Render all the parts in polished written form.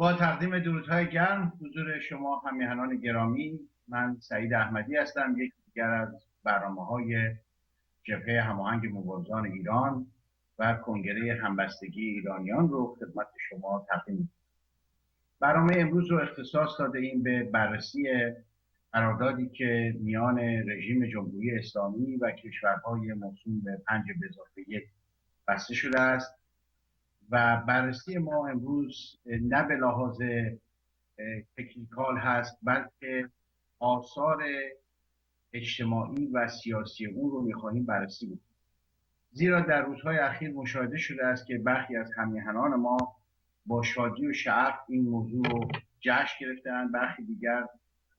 با تقدیم درودهای گرم حضور شما همیهنان گرامی، من سعید احمدی هستم. یک دیگر از برنامه‌های جبهه هماهنگ مبارزان ایران و کنگره همبستگی ایرانیان رو خدمت شما تقدیم می‌کنم. برنامه امروز رو اختصاص داده‌ایم به بررسی قراردادی که میان رژیم جمهوری اسلامی و کشورهای موسوم به 5+1 بسته شده است و بررسی ما امروز نه به لحاظ تکنیکال هست، بلکه آثار اجتماعی و سیاسی اون رو می‌خواهیم بررسی بکنیم. زیرا در روزهای اخیر مشاهده شده است که برخی از همیهنان ما با شادی و شعف این موضوع رو جشن گرفتند، برخی دیگر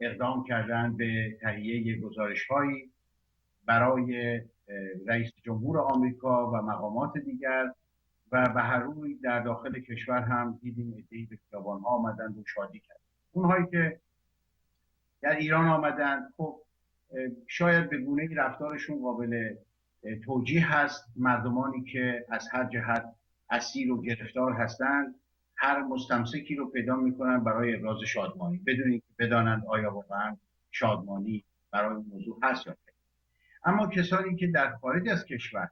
اقدام کردند به تهیه گزارش‌هایی برای رئیس جمهور آمریکا و مقامات دیگر و به هر روی در داخل کشور هم دیدیم عده‌ای به خیابان‌ها آمدند و شادی کردند. اونهایی که در ایران آمدند خب شاید به گونه‌ای رفتارشون قابل توجیه هست. مردمانی که از هر جهت اسیر و گرفتار هستند هر مستمسکی رو پیدا می‌کنند برای ابراز شادمانی بدون اینکه بدانند آیا واقعا شادمانی برای موضوع هست یا نه. اما کسانی که در خارج از کشور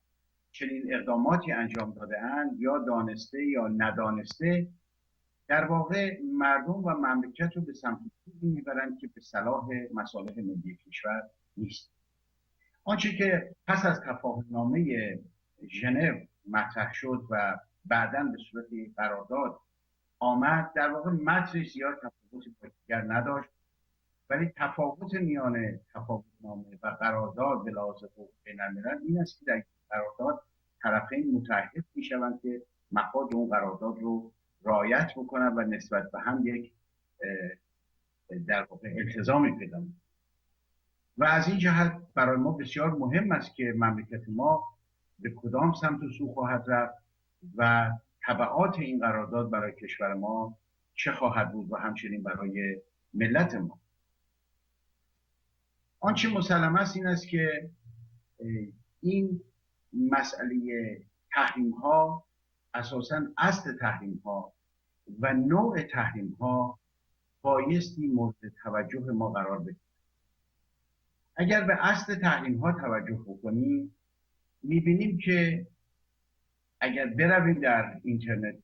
چنین اقداماتی انجام داده‌اند یا دانسته یا ندانسته در واقع مردم و مملکت رو به سمت سوی میبرند که به صلاح مصالح ملی کشور نیست. آنچه که پس از تفاهم‌نامه ژنو مطرح شد و بعداً به صورت قرارداد آمد، در واقع متنش زیاد تفاوتی با دیگر نداشت، ولی تفاوت میان تفاهم‌نامه و قرارداد به لحاظ حقوق بین‌الملل این است که در قرارداد طرفین متعهد میشوند که مفاد اون قرارداد رو رعایت بکنند و نسبت به هم یک در واقع التزامی پیدا می‌کنند. و از این جهت برای ما بسیار مهم است که مملکت ما به کدام سمت و سو خواهد رفت و تبعات این قرارداد برای کشور ما چه خواهد بود و همچنین برای ملت ما. آنچه مسلم است این است که این مسئله تحریم ها، اساساً اصل تحریم ها و نوع تحریم ها بایستی مورد توجه ما قرار بگیرد. اگر به اصل تحریم ها توجه بکنیم میبینیم که اگر برویم در اینترنت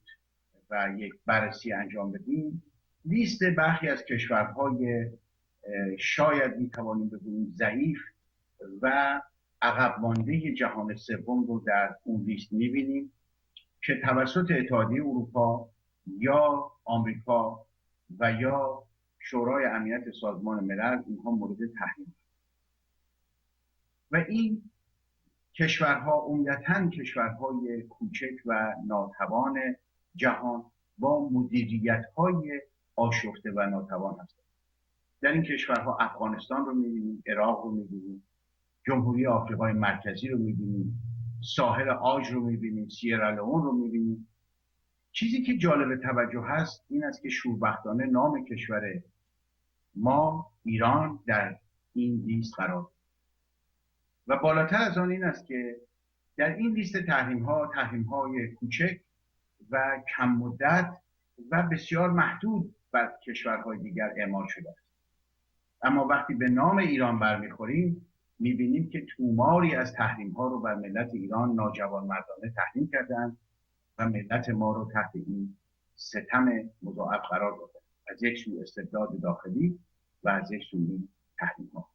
و یک بررسی انجام بدیم، لیست برخی از کشورهای شاید میتوانیم بگوییم ضعیف و عقب مانده جهان سوم رو در اون لیست میبینیم که توسط اتحادیه اروپا یا آمریکا و یا شورای امنیت سازمان ملل اینها مورد تحریم و این کشورها عمدتاً کشورهای کوچک و ناتوان جهان با مدیریت‌های آشفته و ناتوان هستند. در این کشورها افغانستان رو می‌بینیم، عراق رو می‌بینیم، جمهوری آفریقای مرکزی رو می‌بینیم، ساحل عاج رو می‌بینیم، سیرالئون رو می‌بینیم. چیزی که جالب توجه هست این است که شوربختانه نام کشور ما ایران در این لیست قرار دارد. و بالاتر از آن این است که در این لیست تحریم‌های کوچک و کم مدت و بسیار محدود بر کشورهای دیگر اعمال شده است. اما وقتی به نام ایران برمیخوریم میبینیم که توماری از تحریم‌ها رو بر ملت ایران ناجوانمردانه تحریم کردند و ملت ما رو تحت این ستم مضاعف قرار دادند. از یک سو استبداد داخلی و از یک سو این تحریم‌ها.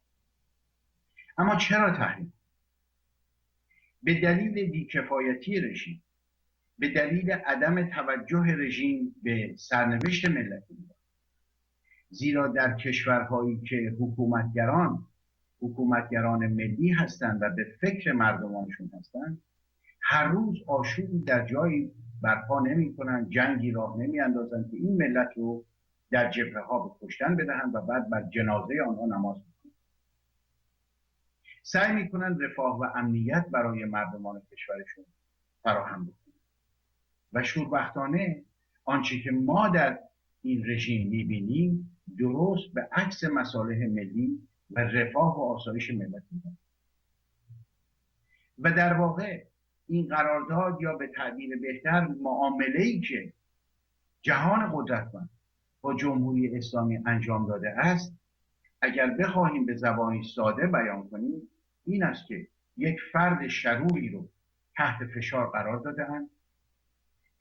اما چرا تحریم؟ به دلیل بیکفایتی رژیم، به دلیل عدم توجه رژیم به سرنوشت ملت ایران. زیرا در کشورهایی که حکومتگران ملی هستند و به فکر مردمانشون هستند، هر روز آشوبی در جایی برپا نمی کنند، جنگی راه نمی اندازند که این ملت رو در جبهه ها به کشتن بدهند و بعد بر جنازه آنها نماز بخوانند. سعی می کنند رفاه و امنیت برای مردمان کشورشون فراهم بکنند. و شوربختانه آنچه که ما در این رژیم میبینیم درست به عکس مصالح ملی و رفاه و آسایش ملت می‌بینیم. و در واقع این قرارداد یا به تعبیر بهتر معامله‌ای که جهان قدرتمند با جمهوری اسلامی انجام داده است، اگر بخواهیم به زبانی ساده بیان کنیم، این است که یک فرد شروری رو تحت فشار قرار داده‌اند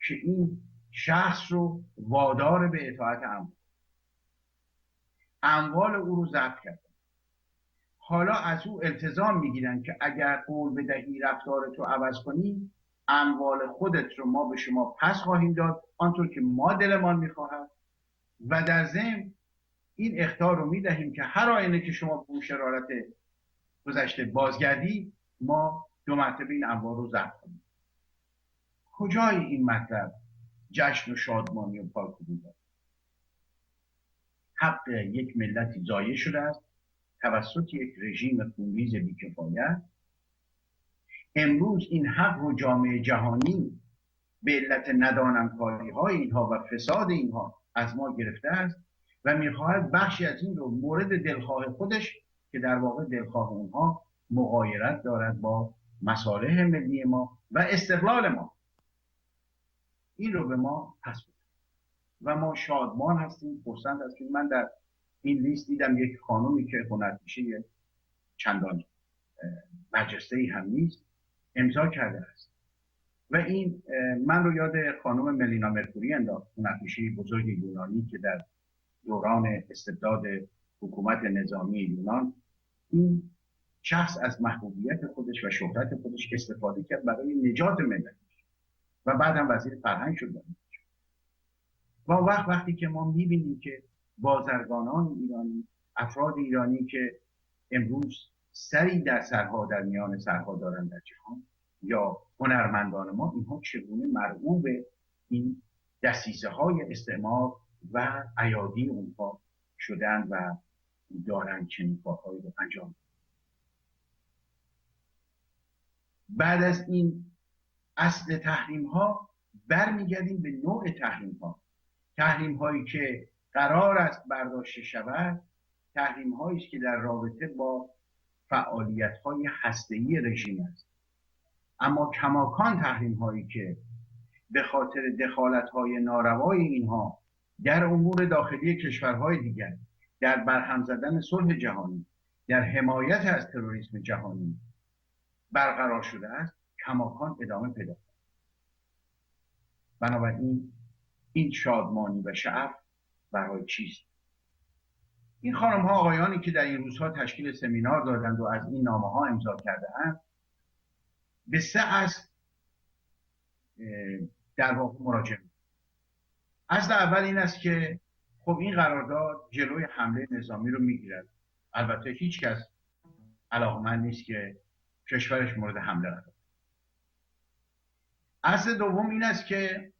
که این شخص رو وادار به اطاعت اموال او رو ضبط کردن. حالا از او التزام میگیرن که اگر قول بدهی رفتارتو عوض کنی، اموال خودت رو ما به شما پس خواهیم داد آنطور که ما دلمان میخواهد، و در ضمن این اخطار رو میدهیم که هر آینه که شما به اون شرارت گذشته بازگردی، ما 2 مرتبه این اموال رو ضبط کنیم. کجای این مطلب جشن و شادمانی و پاکوبی دارد؟ حق یک ملتی ضایع شده است توسط یک رژیم خونریز بی‌کفایت. امروز این حق رو جامعه جهانی به علت ندانمکاری‌های اینها و فساد اینها از ما گرفته است و میخواهد بخشی از این رو مورد دلخواه خودش، که در واقع دلخواه اونها مغایرت دارد با مصالح ملی ما و استقلال ما، این رو به ما پس بده. و ما شادمان هستیم، خرسند هستیم. من در این لیست دیدم یک خانومی که هنرپیشه چندان برجسته‌ای هم نیست امضا کرده است و این من رو یاد خانم ملینا مرکوری انداخت، هنرپیشه بزرگ یونانی که در دوران استبداد حکومت نظامی یونان این شخص از محبوبیت خودش و شهرت خودش استفاده کرد برای نجات ملتش و بعدم وزیر فرهنگ شد. و وقتی که ما میبینیم که بازرگانان ایرانی، افراد ایرانی که امروز سری در سرها در میان سرها دارن در جهان، یا هنرمندان ما، اینها چگونه مرغوب این دسیسه های استعمار و ایادی اونها شدن و دارن چنین کارهایی رو انجام. بعد از این اصل تحریم ها برمیگردیم به نوع تحریم ها. تحریم هایی که قرار است برداشته شود، تحریم هایی است که در رابطه با فعالیت های هسته‌ای رژیم است. اما کماکان تحریم هایی که به خاطر دخالت های ناروای اینها در امور داخلی کشورهای دیگر، در برهم زدن صلح جهانی، در حمایت از تروریسم جهانی برقرار شده است، کماکان ادامه پیدا کرد. بنابراین این شادمانی و شعف برای چیست؟ این خانم ها آقایانی که در این روزها تشکیل سمینار دادند و از این نامه ها امضا کرده اند، به 3 اصل در واقع مراجعه می‌کنند. اصل اول این است که خب این قرارداد جلوی حمله نظامی رو میگیرد. البته هیچ کس علاقمند نیست که کشورش مورد حمله قرار بگیرد. اصل دوم این است که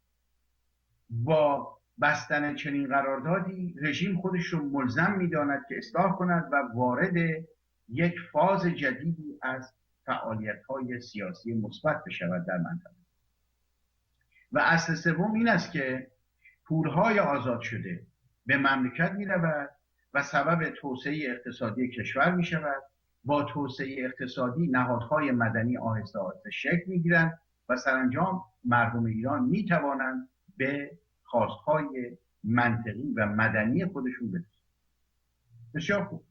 با بستن چنین قراردادی رژیم خودش رو ملزم می‌داند که اصلاح کند و وارد یک فاز جدیدی از فعالیت‌های سیاسی مثبت بشود در منطقه. و اصل سوم این است که پولهای آزاد شده به مملکت می‌رود و سبب توسعه اقتصادی کشور می‌شود. با توسعه اقتصادی نهادهای مدنی آهسته آهسته شکل می‌گیرند و سرانجام مردم ایران می‌توانند به خواستهای منطقی و مدنی خودشون برسند. بسیار خوب.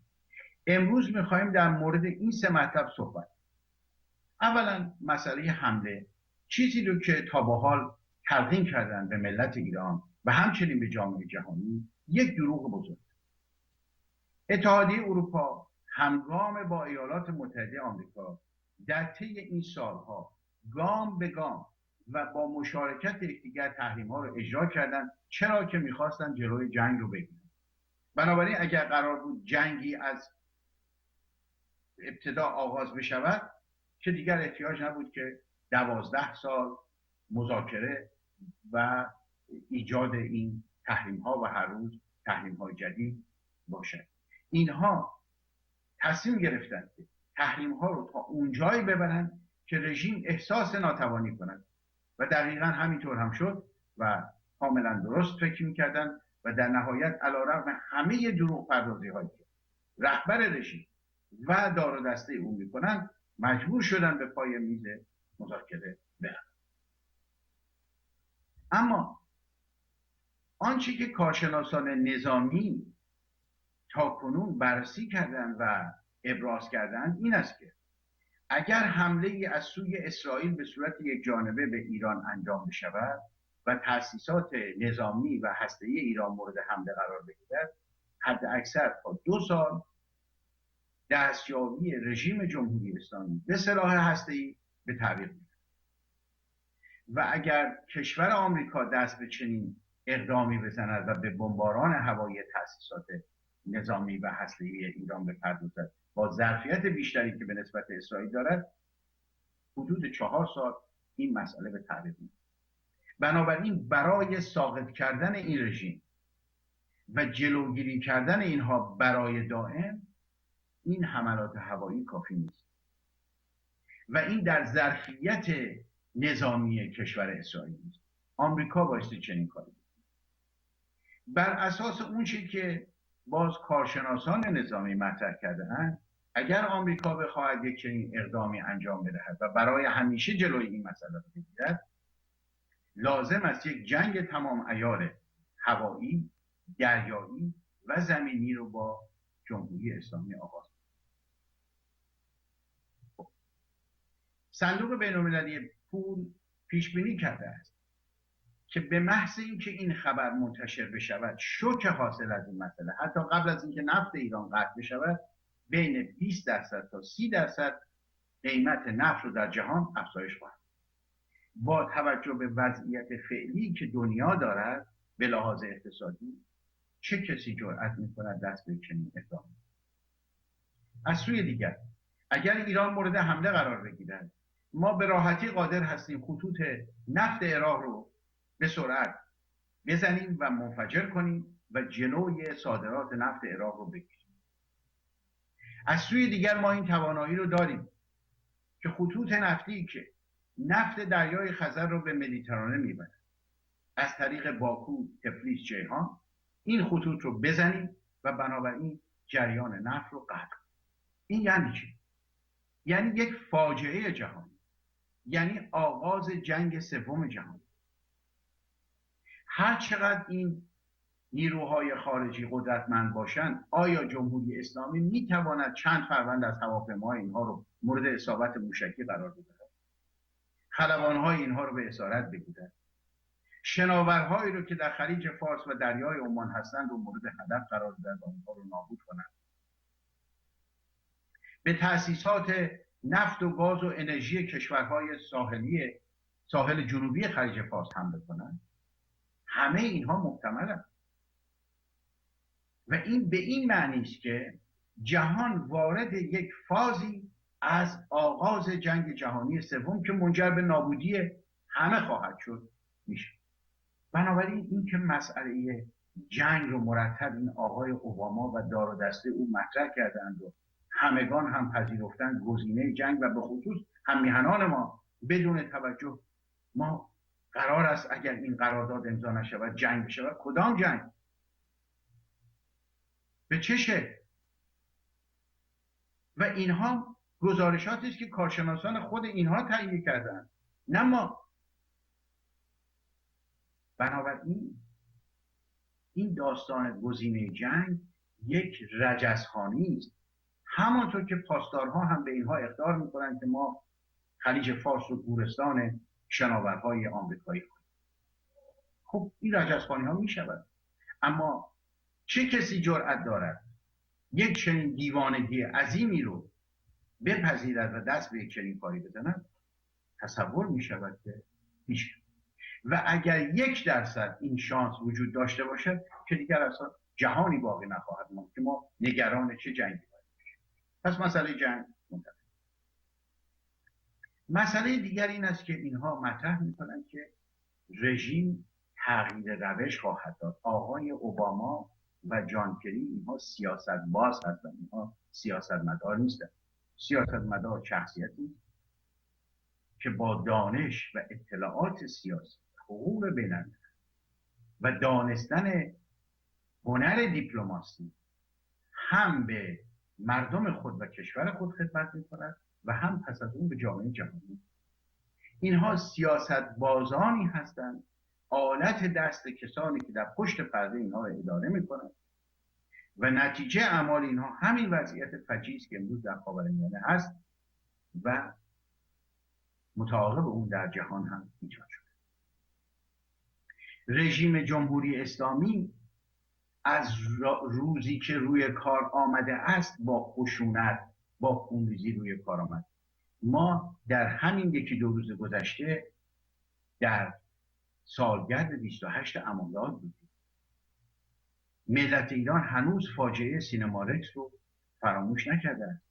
امروز می‌خوایم در مورد این 3 مطلب صحبت. اولا مسئله حمله، چیزی رو که تا به حال تلقین کردن به ملت ایران و همچنین به جامعه جهانی یک دروغ بزرگ. اتحادیه اروپا همگام با ایالات متحده آمریکا در طی این سالها گام به گام و با مشارکت یکدیگر تحریم‌ها رو اجرا کردن، چرا که می‌خواستن جلوی جنگ رو بگیرن. بنابراین اگر قرار بود جنگی از ابتدا آغاز بشود که دیگر احتیاج نبود که 12 سال مذاکره و ایجاد این تحریم‌ها و هر روز تحریم‌های جدید باشد. اینها تصمیم گرفتند که تحریم‌ها رو تا اونجایی ببرن که رژیم احساس ناتوانی کند و دقیقاً همینطور هم شد و کاملا درست فکر می‌کردن و در نهایت علیرغم همه دروغ پردازی‌هایی که رهبر رژیم و دار و دسته اون می‌کنن، مجبور شدن به پای میز مذاکره برن. اما آنچه که کارشناسان نظامی تا کنون بررسی کردند و ابراز کردند این است که اگر حمله ای از سوی اسرائیل به صورت یک جانبه به ایران انجام بشود و تأسیسات نظامی و هسته‌ای ایران مورد حمله قرار بگیرد، حد اکثر تا 2 سال دستیابی رژیم جمهوری اسلامی به سلاح هسته‌ای به تعویق می‌رود. و اگر کشور آمریکا دست به چنین اقدامی بزند و به بمباران هوایی تأسیسات نظامی و هسته‌ای ایران بپردازد با ظرفیت بیشتری که به نسبت اسرائیل دارد، حدود 4 سال این مسئله به تعویق می‌رود. بنابراین برای ساقط کردن این رژیم و جلوگیری کردن اینها برای دائم این حملات هوایی کافی نیست و این در ظرفیت نظامی کشور اسرائیل نیست. آمریکا بایستی چنین کاری بکنه. بر اساس اون چیزی که باز کارشناسان نظامی مطرح کرده‌اند، اگر آمریکا بخواهد یک چنین اقدامی انجام بدهد و برای همیشه جلوی این مسئله را بگیرد، لازم است یک جنگ تمام عیار هوایی، دریایی و زمینی رو با جمهوری اسلامی آغاز کنه. صندوق بین‌المللی پول پیش بینی کرده است که به محض اینکه این خبر منتشر بشود، شوک حاصل از این مسئله حتی قبل از اینکه نفت ایران قطع بشود، بین 20% تا 30% قیمت نفت رو در جهان افزایش خواهد. با توجه به وضعیت فعلی که دنیا دارد به لحاظ اقتصادی، چه کسی جرأت می‌کند دست به چنین اقدامی؟ از سوی دیگر اگر ایران مورد حمله قرار بگیرد، ما به راحتی قادر هستیم خطوط نفت عراق رو به سرعت بزنیم و منفجر کنیم و جلوی صادرات نفت عراق رو بگیریم. از سوی دیگر ما این توانایی رو داریم که خطوط نفتی که نفت دریای خزر رو به مدیترانه میبرد از طریق باکو، تفلیس، جیهان این خطوط رو بزنیم و بنابراین جریان نفت رو قطع کنیم. این یعنی چی؟ یعنی یک فاجعه جهانی، یعنی آغاز جنگ سوم جهانی. هر چقدر این نیروهای خارجی قدرتمند باشند، آیا جمهوری اسلامی میتواند چند فروند از هواپیماهای اینها رو مورد اصابت موشکی قرار بده؟ خلبانهای اینها رو به اسارت بگیرد؟ شناورهایی رو که در خلیج فارس و دریای عمان هستند رو مورد هدف قرار بدن و اونها رو نابود کنند؟ به تأسیسات نفت و گاز و انرژی کشورهای ساحل جنوبی خلیج فارس حمله کنند؟ همه اینها محتملند و این به این معنی است که جهان وارد یک فازی از آغاز جنگ جهانی سوم که منجر به نابودی همه خواهد شد میشه. بنابراین این که مسئله جنگ رو مرتب این آقای اوباما و دار و دسته او مطرح کردند و همگان هم پذیرفتند گزینه جنگ و به خصوص هم میهنان ما بدون توجه، ما قرار است اگر این قرارداد امضا نشود جنگ بشود. کدام جنگ؟ به چه شکل؟ و اینها گزارشاتی است که کارشناسان خود اینها تهیه کردند، نه ما. بنابراین این داستان گزینه جنگ یک رجزخوانی است، همانطور که پاسدارها هم به اینها اخطار میکنند که ما خلیج فارس و گورستان شناورهای آمریکایی کنیم. خب این رجزخوانی ها میشود، اما چه کسی جرأت دارد یک چنین دیوانگی عظیمی رو بپذیرد و دست به یک چنین کاری بزند؟ تصور میشود که هیچ. و اگر 1% این شانس وجود داشته باشد که دیگر اصلا جهانی باقی نخواهد ماند که ما نگران چه جنگی باشیم. پس مسئله جنگ منتفی. مسئله دیگر این است که اینها مطرح میکنند که رژیم تغییر روش خواهد داد. آقای اوباما و جان کری اینها سیاست باز هستند، اینها سیاستمدار نیستند. سیاستمدار شخصیتی که با دانش و اطلاعات سیاسی، حقوق بین‌المللی و دانستن هنر دیپلماسی هم به مردم خود و کشور خود خدمت می‌کند و هم پس از اون به جامعه جهانی. اینها سیاست بازانی هستند آلت دست کسانی که در پشت پرده اینها رو اداره میکنند و نتیجه اعمال اینها همین وضعیت فجیعی است که امروز در خاورمیانه هست و متعاقب اون در جهان هم ایجاد شده. رژیم جمهوری اسلامی از روزی که روی کار آمده است با خشونت، با خونریزی روی کار آمد. ما در همین یکی دو روز گذشته در سالگرد 28 امان بودیم. ملت ایران هنوز فاجعه سینما رکس رو فراموش نکرده است.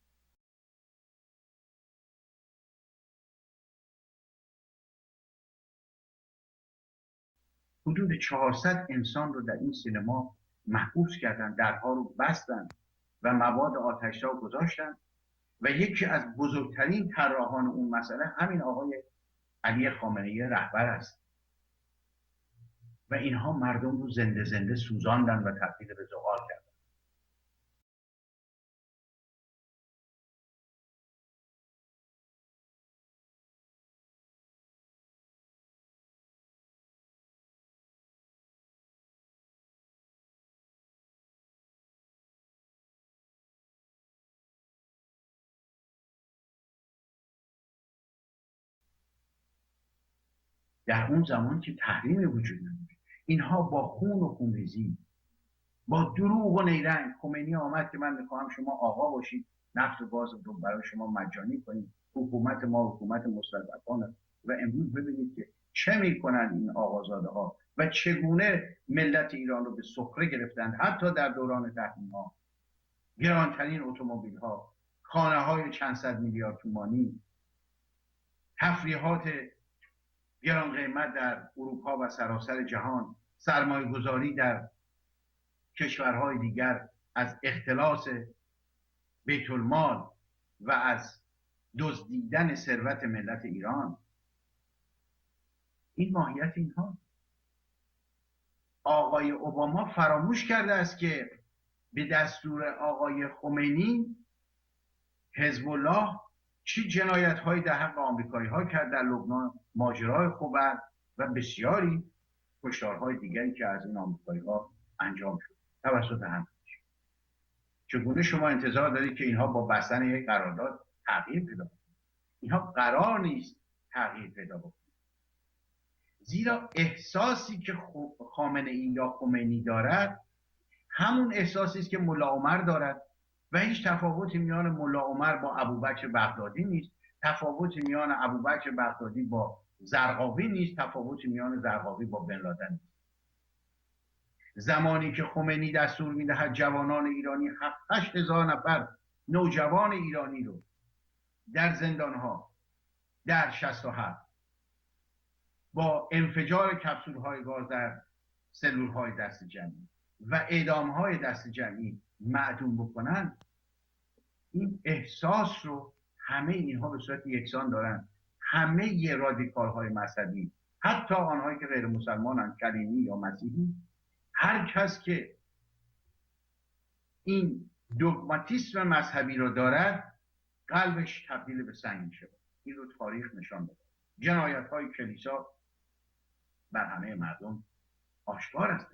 حدود 400 انسان رو در این سینما محبوس کردن، درها رو بستن و مواد آتش‌زا گذاشتن و یکی از بزرگترین طراحان اون مسئله همین آقای علی خامنه‌ای رهبر است و اینها مردم رو زنده زنده سوزاندن و تبدیل به زغال کردن. در اون زمان که تحریمی وجود نداشت، اینها با خون و خونریزی، با دروغ و نیرنگ، خمینی آمد که من میخواهم شما آقا باشید، نفت و گاز رو برای شما مجانی کنیم، حکومت ما حکومت مستضعفانه. و امروز ببینید که چه میکنن این آقازاده ها و چگونه ملت ایران رو به سخره گرفتند. حتی در دوران تحریم ها گرانترین اتومبیل ها، خانه های چند صد میلیارد تومانی، تفریحات گران قیمت در اروپا و سراسر جهان، سرمایه گذاری در کشورهای دیگر، از اختلاس بیت المال و از دزدیدن ثروت ملت ایران. این ماهیت اینها. آقای اوباما فراموش کرده است که به دستور آقای خمینی حزب الله چه جنایت‌هایی در حق آمریکایی‌ها کرد در لبنان، ماجرای خبر و بسیاری کشتارهای دیگری که از این آمریکایی‌ها انجام شد توسط هم. چگونه شما انتظار دارید که اینها با بستن یک قرارداد تغییر پیدا کنند؟ اینها قرار نیست تغییر پیدا بکنند، زیرا احساسی که خامنه‌ای یا خمینی دارد همون احساسی است که ملا عمر دارد و هیچ تفاوتی میان ملا عمر با ابوبکر بغدادی نیست، تفاوتی میان ابوبکر بغدادی با زرقاوی نیست، تفاوتی میان زرقاوی با بن لادن نیست. زمانی که خمینی دستور میدهد جوانان ایرانی 7-8 هزار نفر نوجوان ایرانی رو در زندانها در 67 با انفجار کپسول‌های گاز در سلول‌های دست جمعی و اعدام‌های دست جمعی معدوم بکنن، این احساس رو همه اینها به صورت یکسان دارن. همه رادیکال‌های مذهبی، حتی آنهایی که غیر مسلمانند، کلیمی یا مسیحی، هر کس که این دوگماتیسم مذهبی رو دارد قلبش تبدیل به سنگ میشه. این رو تاریخ نشان داده. جنایت‌های کلیسا بر همه مردم آشکار است.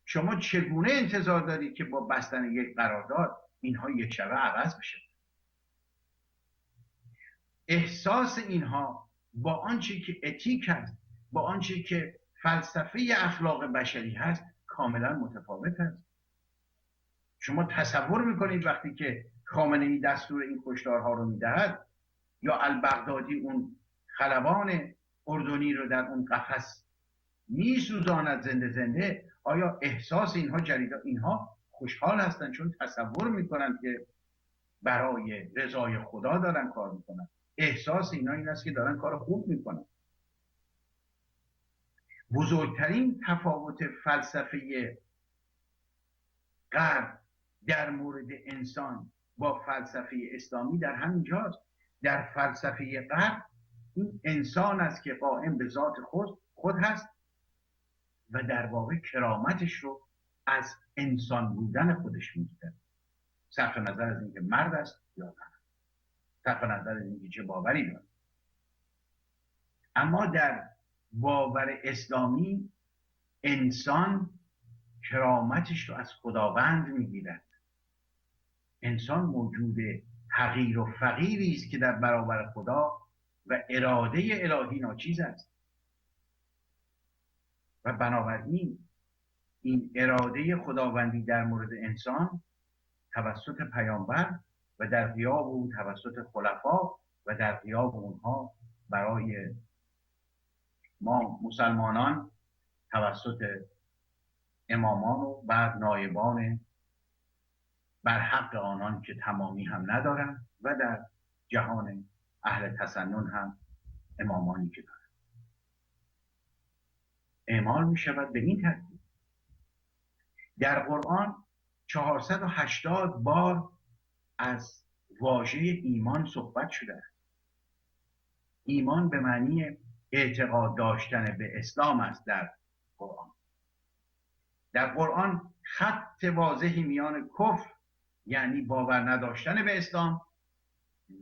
شما چگونه انتظار دارید که با بستن یک قرارداد اینها یک شبه عوض بشه؟ احساس اینها با آنچه که اتیک هست، با آنچه که فلسفه اخلاق بشری هست کاملا متفاوت است. شما تصور میکنید وقتی که خامنه‌ای دستور این کشتارها رو میدهد یا البغدادی اون خلبان اردنی رو در اون قفس میسوزاند زنده زنده، آیا احساس اینها جریده؟ اینها خوشحال هستند چون تصور میکنند که برای رضای خدا دارن کار میکنن. احساس اینا این است که دارن کار خوب میکنن. بزرگترین تفاوت فلسفه غرب در مورد انسان با فلسفه اسلامی در همین جاست. در فلسفه غرب این انسان است که قائم به ذات خود هست و در واقع کرامتش رو از انسان بودن خودش میگیره، صرف نظر از اینکه مرد است یا زن، صرف نظر از اینکه چه باوری داره. اما در باور اسلامی انسان کرامتش رو از خداوند میگیرد. انسان موجود حقیر و فقیری است که در برابر خدا و اراده الهی ناچیز است و بنابراین این اراده خداوندی در مورد انسان توسط پیامبر و در غیاب او توسط خلفا و در غیاب اونها برای ما مسلمانان توسط امامان و بعد نایبان بر حق آنان که تمامی هم ندارند و در جهان اهل تسنن هم امامانی که دارند اعمال می شود به این ترتیب. در قرآن 480 بار از واژه ایمان صحبت شده است. ایمان به معنی اعتقاد داشتن به اسلام است. در قرآن خط واضحی میان کفر یعنی باور نداشتن به اسلام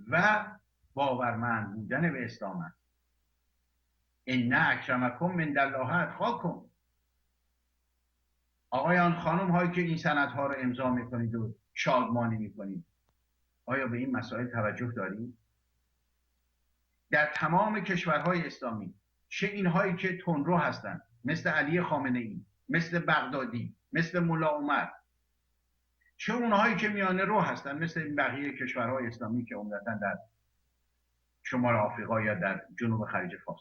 و باورمند بودن به اسلام است. ان اکرمکم من الله اتقاکم. آقایان خانم هایی که این سندها رو امضا میکنید و شادمانی میکنید، آیا به این مسائل توجه دارید؟ در تمام کشورهای اسلامی، چه اینهایی که تندرو هستند مثل علی خامنه ای، مثل بغدادی، مثل ملا عمر، چه اونهایی که میانه رو هستند مثل این بقیه کشورهای اسلامی که عمدتاً در شمال آفریقا یا در جنوب خلیج فارس،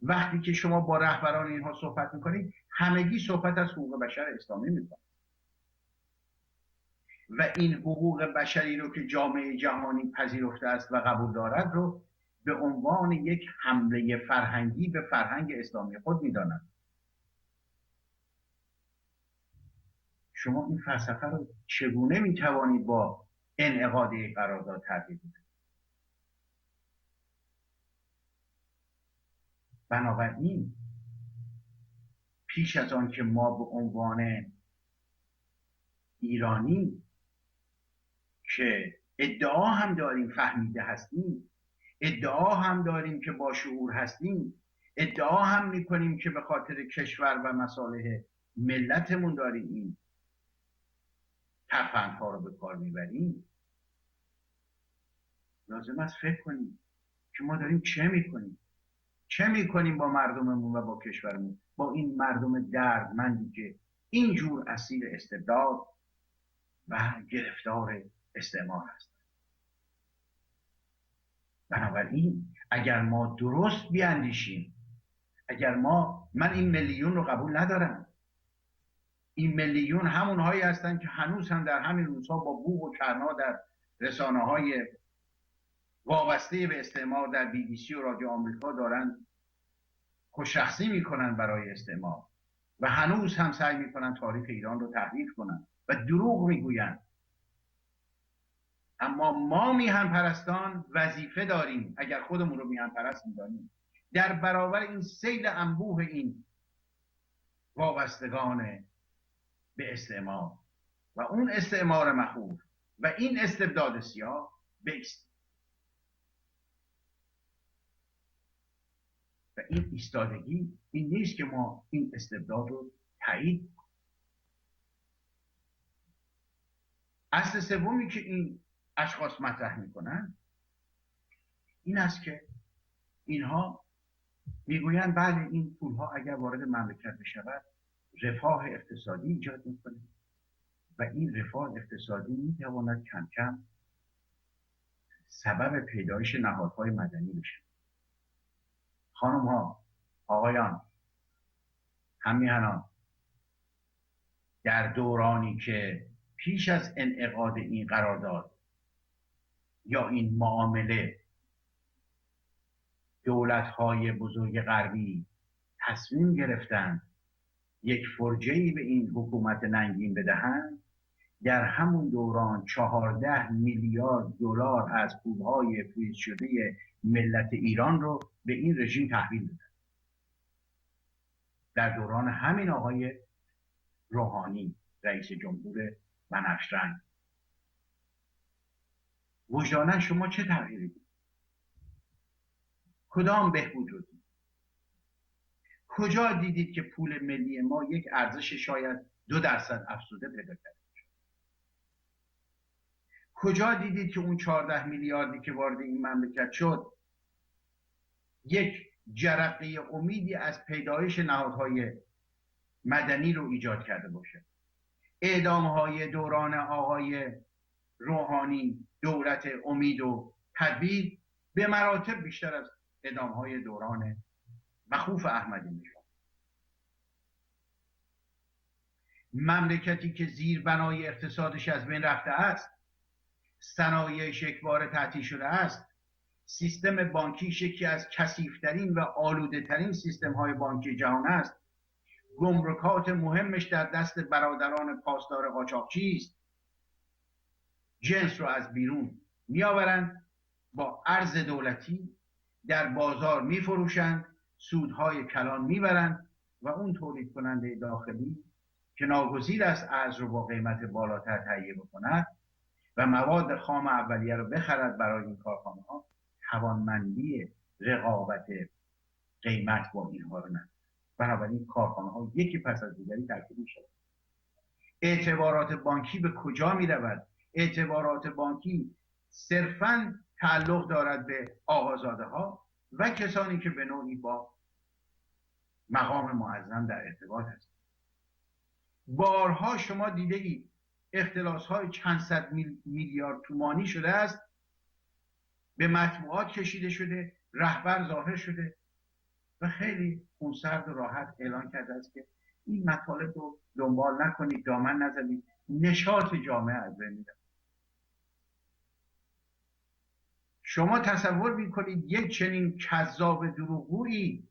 وقتی که شما با رهبران اینها صحبت میکنید همگی صحبت از حقوق بشر اسلامی میکنند و این حقوق بشری رو که جامعه جهانی پذیرفته است و قبول دارد رو به عنوان یک حمله فرهنگی به فرهنگ اسلامی خود میدانند. شما این فلسفه رو چگونه میتوانید با انعقاد قرارداد تغییر بدید؟ بنابراین پیش از آن که ما به عنوان ایرانی که ادعا هم داریم فهمیده هستیم، ادعا هم داریم که با شعور هستیم، ادعا هم میکنیم که به خاطر کشور و مصالح ملتمون داریم این ترفندها رو به کار میبریم، لازم است فکر کنیم که ما داریم چه میکنیم با مردممون و با کشورمون، با این مردم دردمندی که اینجور اسیر استبداد و گرفتار استعمار هست. بنابراین اگر ما درست بیاندیشیم، من این میلیون رو قبول ندارم. این میلیون همونهایی هستند که هنوز هم در همین روزها با بوق و کرنا در رسانه‌های وابسته به استعمار در BBC و رادیو آمریکا دارن خوششخصی میکنن برای استعمار و هنوز هم سعی میکنن تاریخ ایران رو تحریف کنن و دروغ میگوین. اما ما میهن پرستان وظیفه داریم، اگر خودمون رو میهن پرست میدانیم، در برابر این سیل انبوه این وابستگان به استعمار و اون استعمار مخوف و این استبداد سیاه بایستیم. و این ایستادگی این نیست که ما این استبداد رو تایید کنیم. اصل سومی که این اشخاص مطرح میکنن این است که اینها میگویند بله این پولها اگر وارد مملکت بشود رفاه اقتصادی ایجاد میکنه و این رفاه اقتصادی میتواند کم کم سبب پیدایش نهادهای مدنی بشه. خانم ها، آقایان، هممیهنان، در دورانی که پیش از انعقاد این قرارداد یا این معامله دولت‌های بزرگ غربی تصمیم گرفتند یک فرجه‌ای به این حکومت ننگین بدهند، در همون دوران 14 میلیارد دلار از پولهای فریز شده ملت ایران رو به این رژیم تحویل دادن. در دوران همین آقای روحانی رئیس جمهور بنفش رنگ. وجداناً شما چه تغییری دید؟ کدام بهبود رو دید؟ کجا دیدید که پول ملی ما یک ارزش شاید 2% افزوده پیدا کرد؟ کجا دیدید که اون 14 میلیاردی که وارد این مملکت شد یک جرقه امیدی از پیدایش نهادهای مدنی رو ایجاد کرده باشه؟ اعدامهای دوران آقای روحانی، دولت امید و تدبیر، به مراتب بیشتر از اعدامهای دوران مخوف احمدی نژاد. مملکتی که زیربنای اقتصادش از بین رفته است، صنایع شکوار تعطیل شده است، سیستم بانکیش یکی از کثیف‌ترین و آلوده‌ترین سیستم‌های بانکی جهان است، گمرکات مهمش در دست برادران پاسدار قاچاقچی است، جنس رو از بیرون میآورند، با ارز دولتی در بازار میفروشند، سودهای کلان میبرند و اون تولید کننده داخلی که ناگزیر است ارز رو با قیمت بالاتر تهیه بکند و مواد خام اولیه رو بخرد برای این کارخانه ها، توانمندی رقابت قیمت با اینها رو نداره. بنابراین کارخانه ها یکی پس از دیگری ترکیب می‌شود. اعتبارات بانکی به کجا می رود؟ اعتبارات بانکی صرفاً تعلق دارد به آقازاده ها و کسانی که به نوعی با مقام معظم در ارتباط هستند. بارها شما دیده اید اختلاس های چند صد میلیارد تومانی شده است، به مطبوعات کشیده شده، رهبر ظاهر شده و خیلی خونسرد و راحت اعلان کرده است که این مطالب رو دنبال نکنید، دامن نزنید، نشاط جامعه از بین میره. شما تصور میکنید یک چنین کذاب دروغگویی،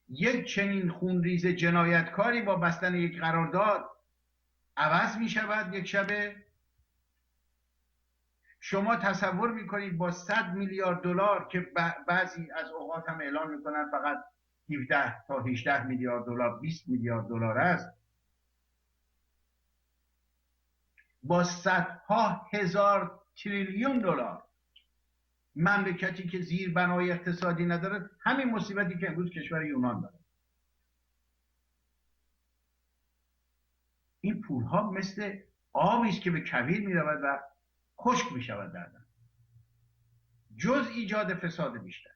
یک چنین خونریز جنایتکاری با بستن یک قرارداد عوض میشود یک شبه؟ شما تصور میکنید با 100 میلیارد دلار که بعضی از اوقات هم اعلان میکنن فقط 17 تا 18 میلیارد دلار، 20 میلیارد دلار است، با صدها هزار تریلیون دلار مملکتی که زیر بنای اقتصادی نداره، همین مصیبتی که امروز کشور یونان داره، این پولها مثل آبی است که به کویر میرود و خشک میشود در دم. جز ایجاد فساد بیشتر،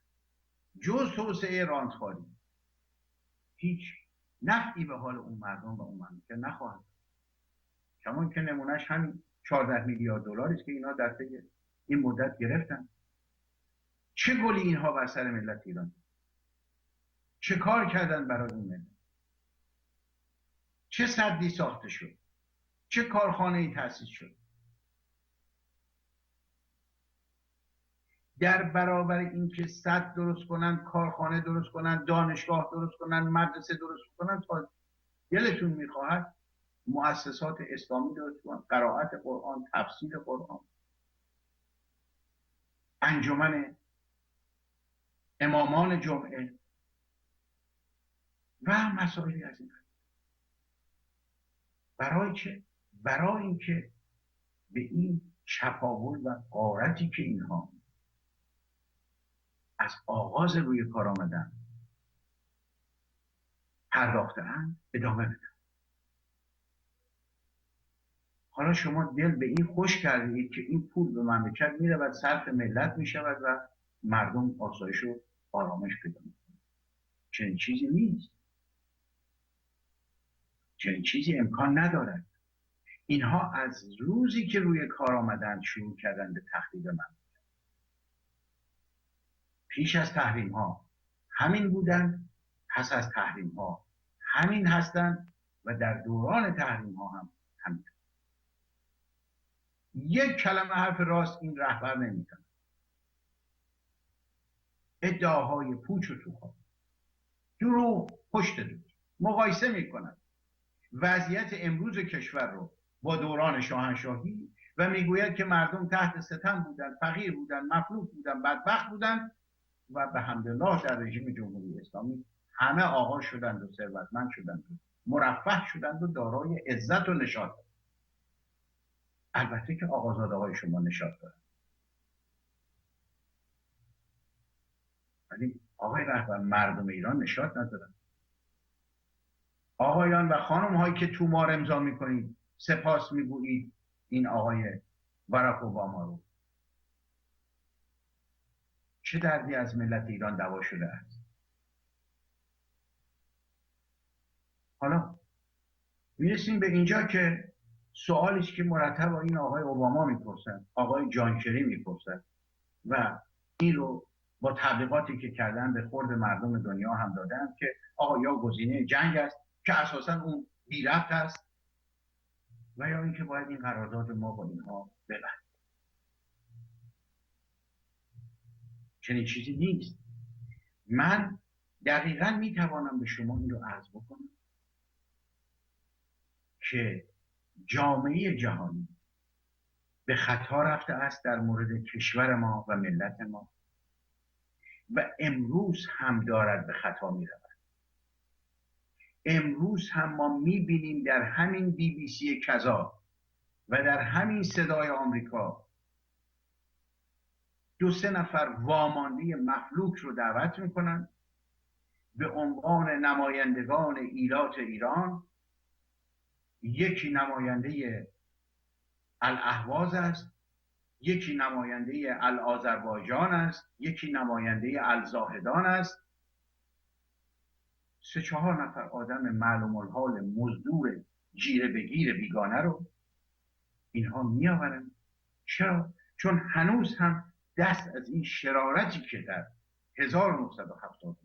جز توسعه رانتخواری، هیچ نفعی به حال اون مردم و اون مملکت نخواهد. کمان که نمونهش همین 14 میلیارد دلار است که اینا در طی این مدت گرفتن. چه گلی اینها بر سر ملت ایران، چه کار کردن برای این ملت، چه سدی ساخته شد، چه کارخانه‌ای تأسیس شد. در برابر اینکه سد درست کنن، کارخانه درست کنن، دانشگاه درست کنن، مدرسه درست کنن، تا دلتون میخواهد مؤسسات اسلامی درست کنن، قرائت قرآن، تفسیر قرآن، انجمن امامان جمعه و مسائلی از این. برای چه؟ برای اینکه به این چپاول و غارتی که اینها از آغاز روی کار آمدن پرداخته‌اند ادامه بدن. حالا شما دل به این خوش کردید که این پول به مملکت میرود، صرف ملت میشود و مردم آسایش و آرامش پیدا میکنند. چنین چیزی نیست، چنین چیزی امکان ندارد. اینها از روزی که روی کار آمدند شروع کردن به تخریب مملکت. پیش از تحریم ها همین بودند، پس از تحریم ها همین هستند و در دوران تحریم ها هم همین. یک کلمه حرف راست این رهبر نمی‌کنه. ادعاهای پوچ و توخا، دروغ پشت دروغ، مقایسه می‌کند وضعیت امروز کشور رو با دوران شاهنشاهی و میگوید که مردم تحت ستم بودن، فقیر بودن، مفلوک بودن، بدبخت بودن و به حمدالله در رژیم جمهوری اسلامی همه آقا شدند و ثروتمند شدند و مرفه شدند و دارای عزت و نشاط. البته که آقازاده های شما نشاط دارند، ولی آقای رهبر مردم ایران نشاط ندارند. آقایان و خانم هایی که تومار امضا میکنید سپاس میگویید این آقای باراک اوباما رو. چه دردی از ملت ایران دوا شده است؟ حالا میرسیم به اینجا که سوالیش که مرتب این آقای اوباما میپرسن، آقای جانکری میپرسن و این رو با تبلیغاتی که کردن به خورد مردم دنیا هم دادن که آقا یا گزینه جنگ است که اساسا اون بی ربط است و یا اینکه باید این قرارداد ما با اینها ببند. چنین چیزی نیست. من دقیقا میتوانم به شما این رو عرض بکنم که جامعه جهانی به خطا رفته است در مورد کشور ما و ملت ما و امروز هم دارد به خطا می رود. امروز هم ما می بینیم در همین BBC کذا و در همین صدای آمریکا 2-3 نفر وامانده مفلوک رو دعوت میکنن به عنوان نمایندگان ایلات ایران. یکی نماینده الاهواز است، یکی نماینده الآذربایجان است، یکی نماینده الزاهدان است. 3-4 نفر آدم معلوم الحال مزدور جیره بگیر بیگانه رو اینها میآورن. چرا؟ چون هنوز هم دست از این شرارتی که در 1979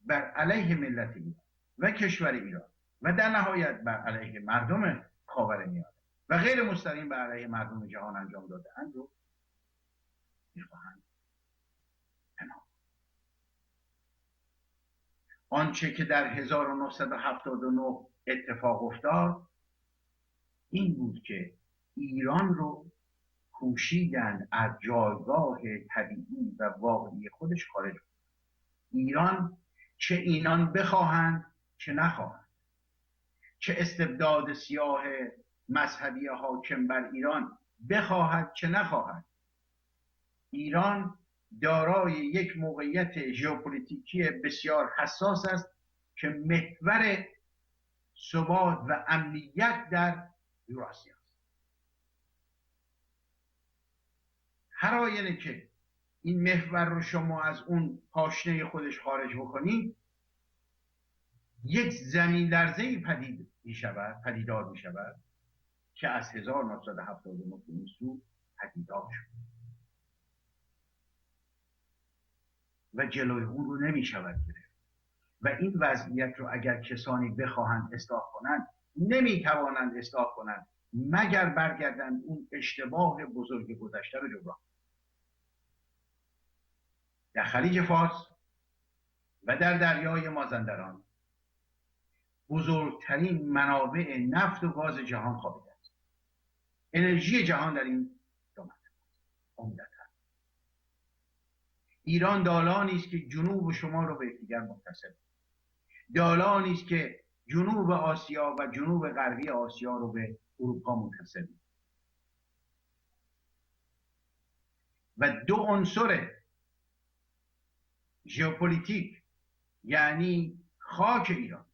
بر علیه ملت ایران و کشور ایران و در نهایت بر علیه مردم خاورمیانه و غیر مستقیم بر علیه مردم جهان انجام داده‌اند رو میخواهند پنهان. آنچه که در 1979 اتفاق افتاد این بود که ایران رو کوشیدند از جایگاه طبیعی و واقعی خودش خارج کنند. ایران چه اینان بخواهند چه نخواهند، چه استبداد سیاه مذهبی حاکم بر ایران بخواهد چه نخواهد، ایران دارای یک موقعیت ژئوپلیتیکی بسیار حساس است که محور ثبات و امنیت در یوراسیا است. هر آینه که این محور رو شما از اون پاشنه خودش خارج بکنید یک زمین لرزه‌ای پدیدار می شود که از 1979 به این سو پدیدار شد و جلوی اون رو نمی شود گرفت و این وضعیت رو اگر کسانی بخواهند اصلاح کنند نمی توانند اصلاح کنند مگر برگردند اون اشتباه بزرگ گذشته رو جبران. در خلیج فارس و در دریای مازندران بزرگترین منابع نفت و گاز جهان خوابیده است. انرژی جهان در این دو منطقه عمدتاً. ایران دالانی است که جنوب شما رو به یکدیگر متصل، دالانی است که جنوب آسیا و جنوب غربی آسیا رو به اروپا متصل و دو عنصر ژئوپلیتیک یعنی خاک ایران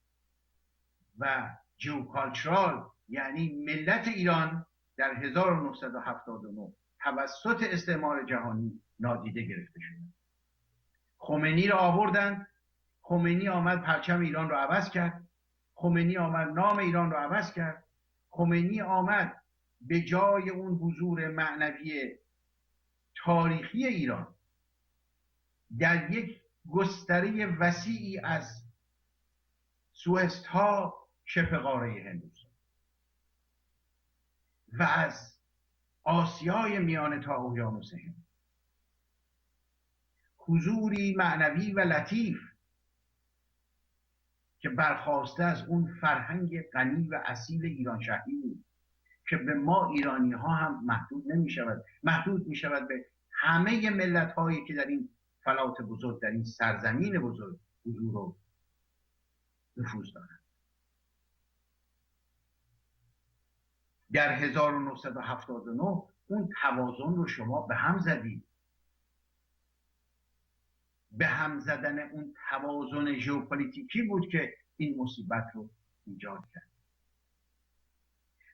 و جیوکالچرال یعنی ملت ایران در 1979 توسط استعمار جهانی نادیده گرفته شد. خمینی را آوردند، خمینی آمد پرچم ایران را عوض کرد، خمینی آمد نام ایران را عوض کرد، خمینی آمد به جای اون حضور معنوی تاریخی ایران در یک گستره وسیعی از سوئدها شبه قاره هندوستان و از آسیای میانه تا اقیانوس هند حضوری معنوی و لطیف که برخواسته از اون فرهنگ غنی و اصیل ایران شهری بود که به ما ایرانی ها هم محدود نمی شود، محدود می شود به همه ملت هایی که در این فلات بزرگ در این سرزمین بزرگ حضور و نفوذ دارند. در 1979 اون توازن رو شما به هم زدید. به هم زدن اون توازن ژئوپلیتیکی بود که این مصیبت رو ایجاد کرد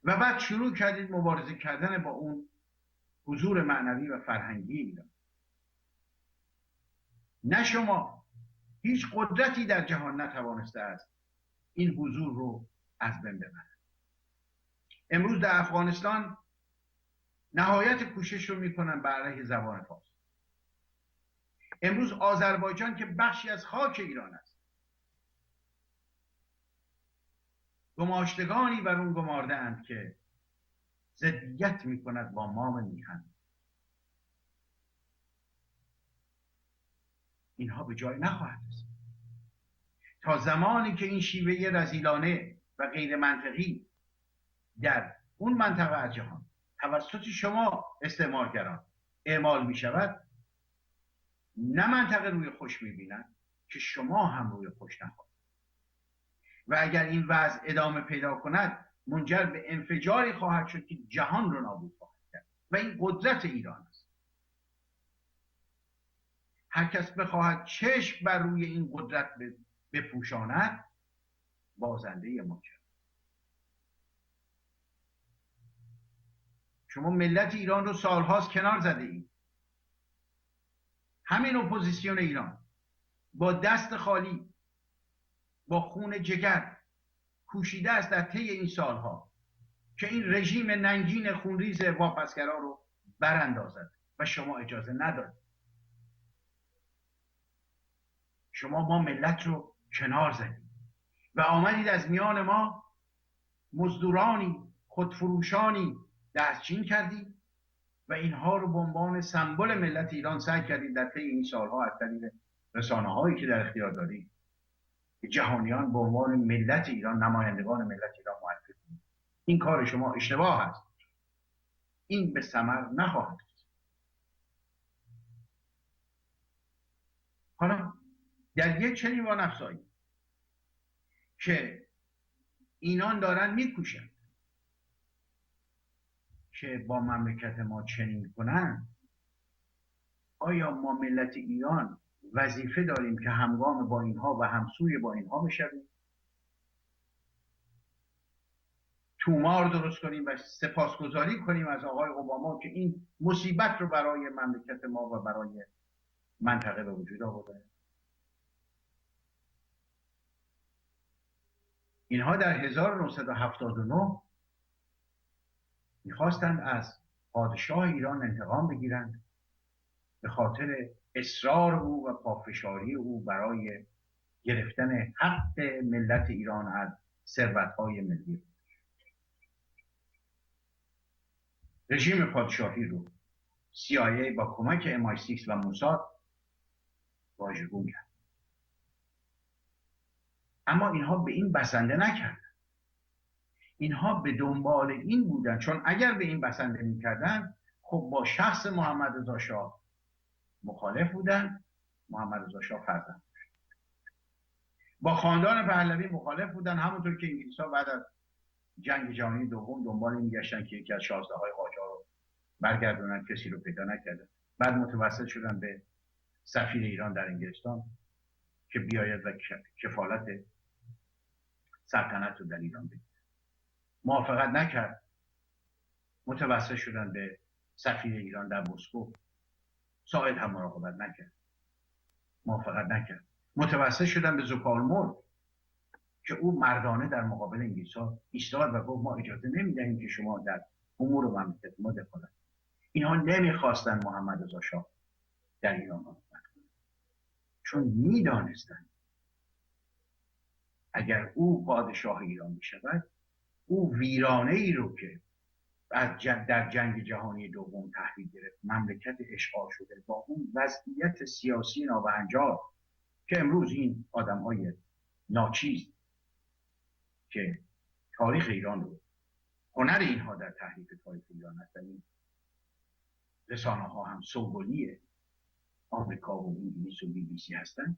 و بعد شروع کردید مبارزه کردن با اون حضور معنوی و فرهنگی ایران. نه شما، هیچ قدرتی در جهان نتوانسته است این حضور رو از بین ببرد. امروز در افغانستان نهایت کوشش رو میکنن بر علیه زبان فارسی. امروز آذربایجان که بخشی از خاک ایران است، گماشتگانی بر اون گمارده‌اند که ضدیت میکند با مام میهن. اینها به جای نخواهد رسید تا زمانی که این شیوه رذیلانه و غیر منطقی در اون منطقه از جهان توسط شما استعمارگران اعمال می شود. نه منطقه روی خوش می بینند که شما هم روی خوش نخواهید. و اگر این وضع ادامه پیدا کند منجر به انفجاری خواهد شد که جهان رو نابود خواهد کرد و این قدرت ایران است. هر کس بخواهد چشم بر روی این قدرت بپوشاند بازنده ماجرا. شما ملت ایران رو سالهاست کنار زده اید. همین اپوزیسیون ایران با دست خالی، با خون جگر کوشیده است در طی این سالها که این رژیم ننگین خونریز واپسگرا رو براندازد و شما اجازه ندادید. شما ما ملت رو کنار زدید و آمدید از میان ما مزدورانی، خودفروشانی دستچین کردید و اینها رو به عنوان سمبل ملت ایران سعی کردید در طی این سالها از طریق رسانه‌هایی که در اختیار دارید جهانیان به عنوان ملت ایران، نمایندگان ملت ایران معرفی کنید. این کار شما اشتباه است. این به ثمر نخواهد رسید. حالا در یک چنین وانفسایی که اینان دارن میکوشن که با مملکت ما چنین کنن، آیا ما ملت ایران وظیفه داریم که همگام با اینها و همسوی با اینها بشویم؟ تومار درست کنیم و سپاسگزاری کنیم از آقای اوباما که این مصیبت رو برای مملکت ما و برای منطقه به وجود آورده؟ اینها در 1979 میخواستند از پادشاه ایران انتقام بگیرند به خاطر اصرار او و پافشاری او برای گرفتن حق ملت ایران از ثروت‌های ملی. رژیم پادشاهی رو CIA با کمک MI6 و موساد واژگون کرد. اما اینها به این بسنده نکردن. اینها به دنبال این بودن، چون اگر به این بسنده میکردن خب با شخص محمد رضا شاه مخالف بودن. محمد رضا شاه فرزند با خاندان پهلوی مخالف بودن، همونطور که انگلیس‌ها بعد از جنگ جهانی دوم دنبال این گشتن که یکی از شاهزاده‌های قاجار رو برگردونن، کسی رو پیدا نکردن. بعد متوسل شدن به سفیر ایران در انگلستان که بیاید و کفالت سلطنت رو در ایران بگیره. موافقت نکرد. متوسل شدن به سفیر ایران در مسکو. ساعد هم مراقبت نکرد. موافقت نکرد. متوسل شدن به زوکالمرغ که او مردانه در مقابل انگلیس‌ها ایستاد و گفت ما اجازه نمیدهیم که شما در امور مملکت ما دخالت. اینها نمیخواستن محمد رضا شاه در ایران حکومت کنه، چون میدانستند اگر او پادشاه ایران میشود، او ویرانه ای رو که در جنگ جهانی دوم تحویل گرفت، مملکت اشغال شده با اون وضعیت سیاسی نابهنجار که امروز این آدم‌های ناچیز که تاریخ ایران رو، هنر اینها در تحریف تاریخ ایران هست، این رسانه ها هم سمبولی آمریکا و انگلیس و BBC هستن،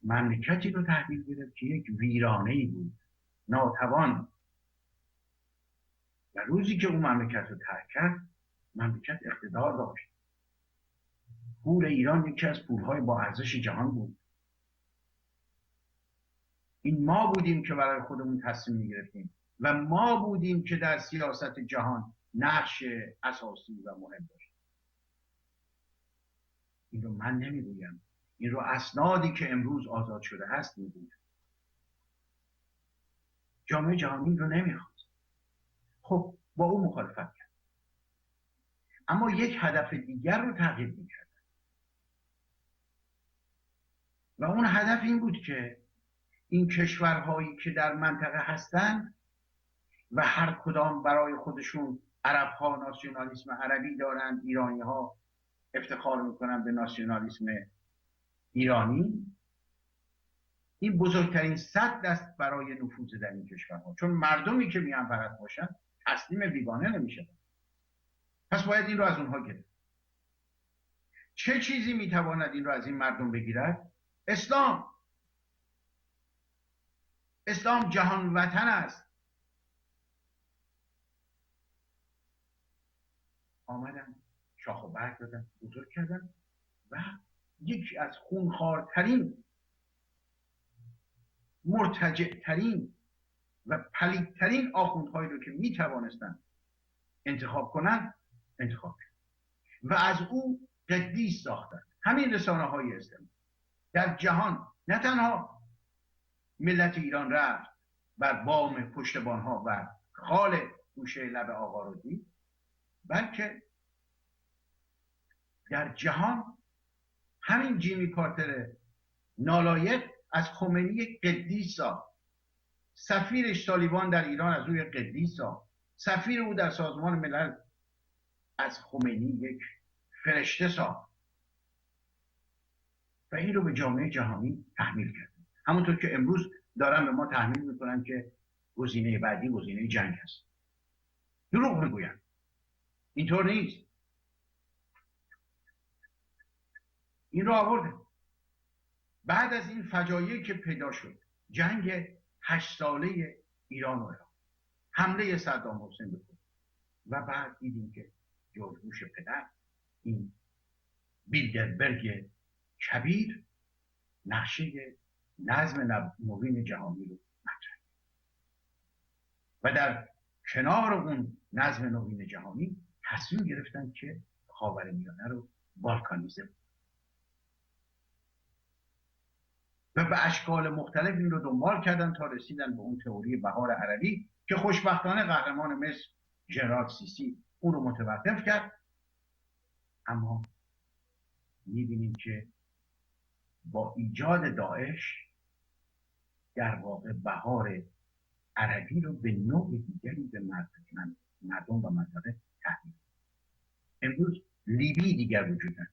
مملکتی رو تحویل گرفت که یک ویرانه‌ای بود، ناتوان. و روزی که اون مملکت رو ترک کرد، مملکت اقتدار داشت. پول ایران یکی از پولهای با ارزش جهان بود. این ما بودیم که برای خودمون تصمیم میگرفتیم و ما بودیم که در سیاست جهان نقش اساسی و مهم داشتیم. این رو من نمیگویم، این رو اسنادی که امروز آزاد شده هست میگویم. جامعه جهانی رو نمیخواد. خب با اون مخالفت کرد، اما یک هدف دیگر رو تعقیب میکرد و اون هدف این بود که این کشورهایی که در منطقه هستن و هر کدام برای خودشون، عرب ها ناسیونالیسم عربی دارند، ایرانی ها افتخار میکنن به ناسیونالیسم ایرانی، این بزرگترین سد است برای نفوذ در این کشورها، چون مردمی که میان فقط باشن تسلیم بیگانه نمیشن. پس باید این رو از اونها گرفت. چه چیزی میتواند این رو از این مردم بگیرد؟ اسلام. اسلام جهان وطن است. آمدن شاخ و برگ دادن، بزرگ کردن و یکی از خونخوارترین، مرتجعترین و پلیدترین آخوندهایی رو که میتوانستن انتخاب کنن انتخاب کرد و از او قدیس ساختن. همین رسانه های اسلامی در جهان نه تنها ملت ایران رفت بر بام پشتبان ها و خال گوشه لب آقا رو دید، بلکه در جهان همین جیمی کارتر نالایق از خمینی قدیس ساخت. سفیرش طالبان در ایران از روی قدیس ساخت. سفیر او در سازمان ملل از خمینی یک فرشته ساخت و این رو به جامعه جهانی تحمیل کرد. همونطور که امروز دارن به ما تحمیل میکنن که گزینه بعدی گزینه جنگ هست. دروغ میگوین، اینطور نیست. این رو آورده. بعد از این فجایعی که پیدا شد، جنگ 8 ساله ایران و عراق، حمله صدام حسین به خود و بعد دیدیم که جورج بوش پدر، این بیلدربرگ کبیر، نقشه نظم نوین جهانی رو مطرح و در کنار اون نظم نوین جهانی تصمیم گرفتن که خاورمیانه رو بالکانیزه و به اشکال مختلف این رو دنبال کردن تا رسیدن به اون تئوری بهار عربی که خوشبختانه قهرمان مصر ژنرال سیسی اون رو متوقف کرد. اما می‌بینیم که با ایجاد داعش در واقع بهار عربی رو به نوع دیگری به مردم و منطقه تحمیل. امروز لیبی دیگر وجود ندارد.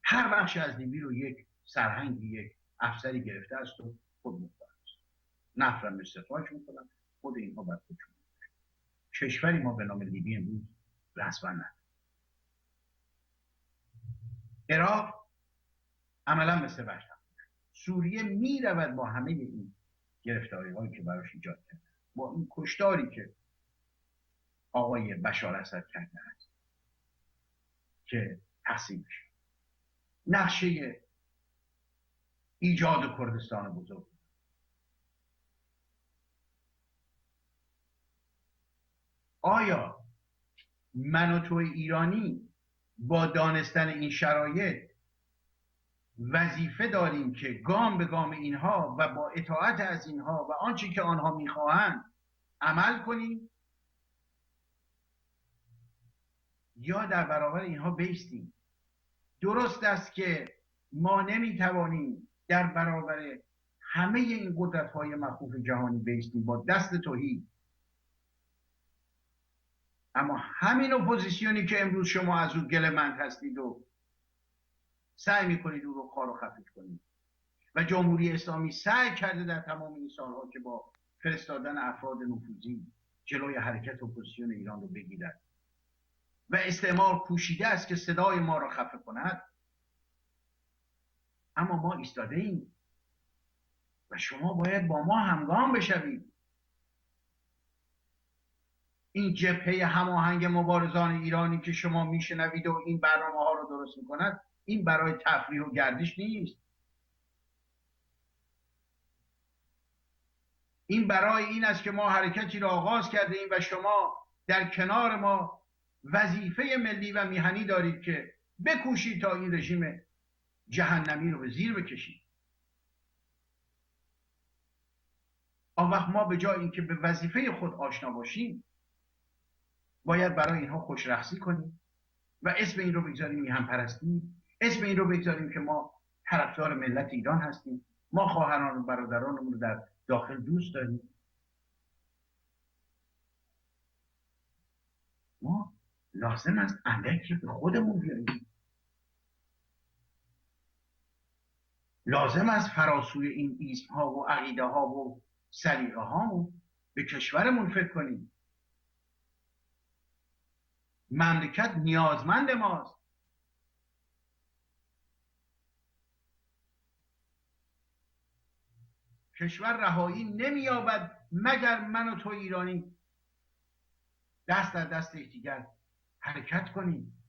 هر بخش از لیبی رو یک سرهنگی، یک افسری گرفته است و خود مختار است. نفت را استخراج میکنن، خود اینها بر خودشون. کشوری ما به نام لیبی امروز رسما نداریم. عراق عملا مثل وحشت. سوریه میرود با همه این گرفتاری هایی که براش ایجاد کرده، با این کشتاری که آقای بشار اسد کرده است که تقسیم بشه. نقشه ایجاد کردستان بزرگ. آیا من و تو ایرانی با دانستن این شرایط وظیفه داریم که گام به گام اینها و با اطاعت از اینها و آنچه که آنها میخواهند عمل کنیم، یا در برابر اینها بیستیم؟ درست است که ما نمیتوانیم در برابر همه این قدرت‌های مخوف جهانی بیستیم با دست تهی، اما همین اپوزیسیونی که امروز شما از او گله‌مند هستید و سعی میکنید او رو خار و خفیف کنید و جمهوری اسلامی سعی کرده در تمام این سالها که با فرستادن افراد نفوذی جلوی حرکت اپوزیسیون ایران رو بگیرد و استعمار کوشیده است که صدای ما را خفه کند، اما ما ایستاده ایم و شما باید با ما همگام بشوید. این جبهه هماهنگ مبارزان ایرانی که شما میشنوید و این برنامه ها رو درست میکند، این برای تفریح و گردش نیست. این برای این است که ما حرکتی را آغاز کرده ایم و شما در کنار ما وظیفه ملی و میهنی دارید که بکوشید تا این رژیم جهنمی رو به زیر بکشید. آن وقت ما به جای اینکه به وظیفه خود آشنا باشیم باید برای اینها خوشرخصی کنیم و اسم این رو بگذاریم میهن پرستی، اسم این رو بگذاریم که ما طرفدار ملت ایران هستیم، ما خواهران و برادرانمون رو در داخل دوست داریم. ما لازم است اندکی به خودمون بیاییم، لازم است فراسوی این ایسم ها و عقیده ها و سلیقه هامون به کشورمون فکر کنیم. مملکت نیازمند ماست. کشور رهایی نمییابد مگر من و تو ایرانی دست در دست یکدیگر حرکت کنیم.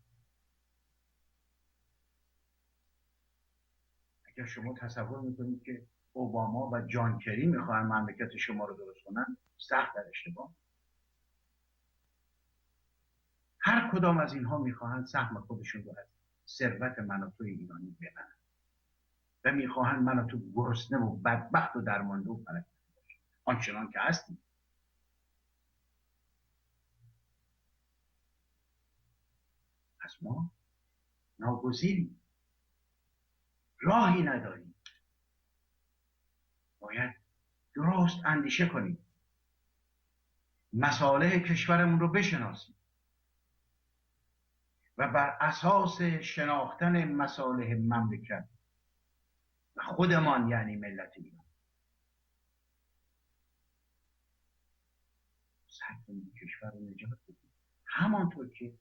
اگر شما تصور میکنید که اوباما و جان کری میخواهن مملکت شما رو درست کنن، سخت در اشتباه. هر کدام از اینها میخواهند سهم خودشون رو از ثروت من و تو ایرانی ببرن و میخواهند من و تو گرسنه و بدبخت و درمانده و فلک باشیم آنچنان که هستیم. پس ما ناگزیریم، راهی نداریم. باید درست اندیشه کنیم، مصالح کشورمون رو بشناسیم و بر اساس شناختن مصالح مملکت و خودمان یعنی ملت ایران سعی کنیم کشور رو نجات بدیم، همانطور که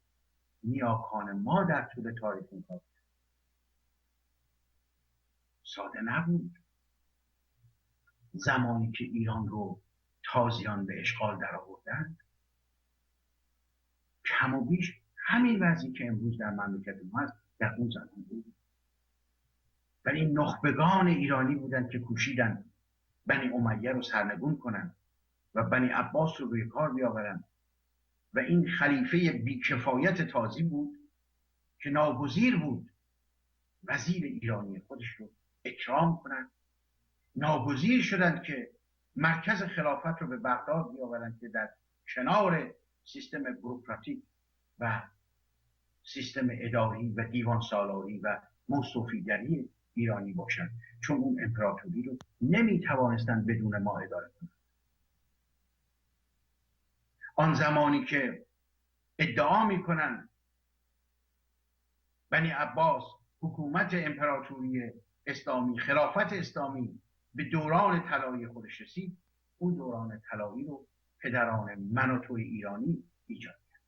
نیاکان ما در طول تاریخ این کار ساده نبود. زمانی که ایران رو تازیان به اشغال در آوردند کم و بیش همین وضعی که امروز در مملکت ما هست در اون زمان بود. ولی نخبگان ایرانی بودند که کوشیدند بنی امیه رو سرنگون کنند و بنی عباس رو روی کار بیاورند و این خلیفه بیکفایت تازی بود که ناگزیر بود وزیر ایرانی خودش رو اکرام کنند. ناگزیر شدند که مرکز خلافت رو به بغداد بیاورند که در کنار سیستم بوروکراتیک و سیستم اداری و دیوان سالاری و مستوفیگری ایرانی باشند، چون اون امپراتوری رو نمیتوانستند بدون ما اداره کنند. آن زمانی که ادعا میکنند بنی عباس حکومت امپراتوری اسلامی، خلافت اسلامی به دوران طلایی خودش رسید، اون دوران طلایی رو پدران من و توی ایرانی ایجاد کرد،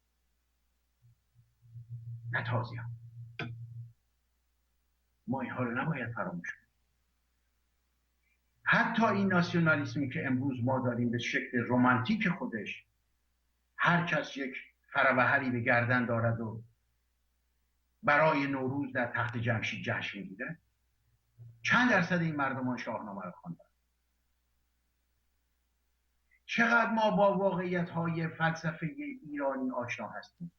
نه تازیان. ما اینها رو نباید فراموش کنیم. حتی این ناسیونالیسمی که امروز ما داریم به شکل رمانتیک خودش، هر کس یک فروهری به گردن دارد و برای نوروز در تخت جمشید جشن میگیرد، چند درصد این مردمان شاهنامه رو خواندن؟ چقدر ما با واقعیت‌های فلسفه ایرانی آشنا هستیم؟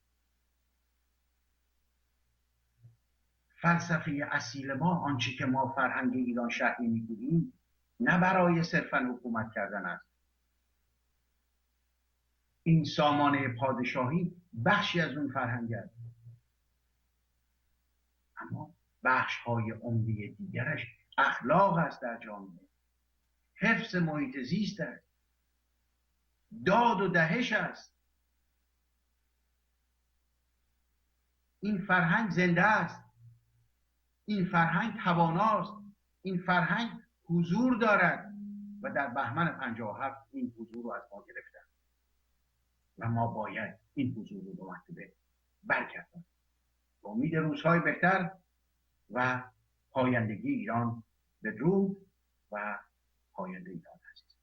فلسفه اصیل ما، آنچه که ما فرهنگ ایران شهری می‌گوییم، نه برای صرفاً حکومت کردن است. این سامانه پادشاهی بخشی از اون فرهنگ است، اما بخش‌های عمده دیگرش اخلاق است در جامعه، حفظ محیط زیست است، داد و دهش است. این فرهنگ زنده است، این فرهنگ تواناست، این فرهنگ حضور دارد و در بهمن 57 این حضور رو از ما گرفتن و ما باید این حضور رو به مرتبه برگردانیم با امید روزهای بهتر و پایندگی ایران به درود و پاینده ایران است.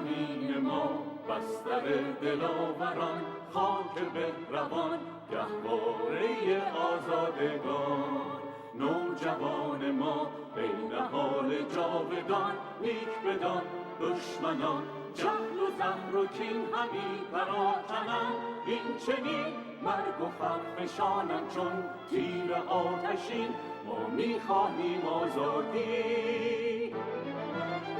زمین ما بستر دلاوران، خاک بهروان گهواره آزادگان. نوجوان ما ای نهال جاودان، نیک بدان دشمنان جهل و زهر و کین همی پراکنند. این چنین مرگ و خرفشانند چون تیر آتشین، ما میخواهیم آزادی.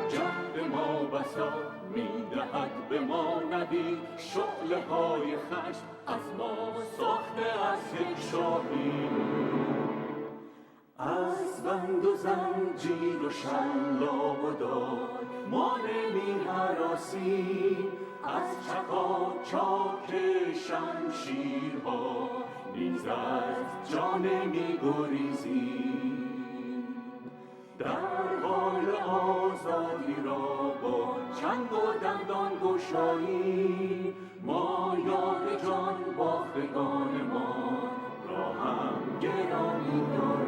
جهد ما بسا میدهد به ما نوید، شعله های خشم از ما ساخته از یک شاهی. از بند و زنجیر و شلاق و دار ما نمی هراسیم، از چکاچاک شمشیرها نیز از جا نمی گریزیم. در حال آزادی را با چنگ و دندان گشایی، ما یاد جان باختگان ما را هم گرامی داریم.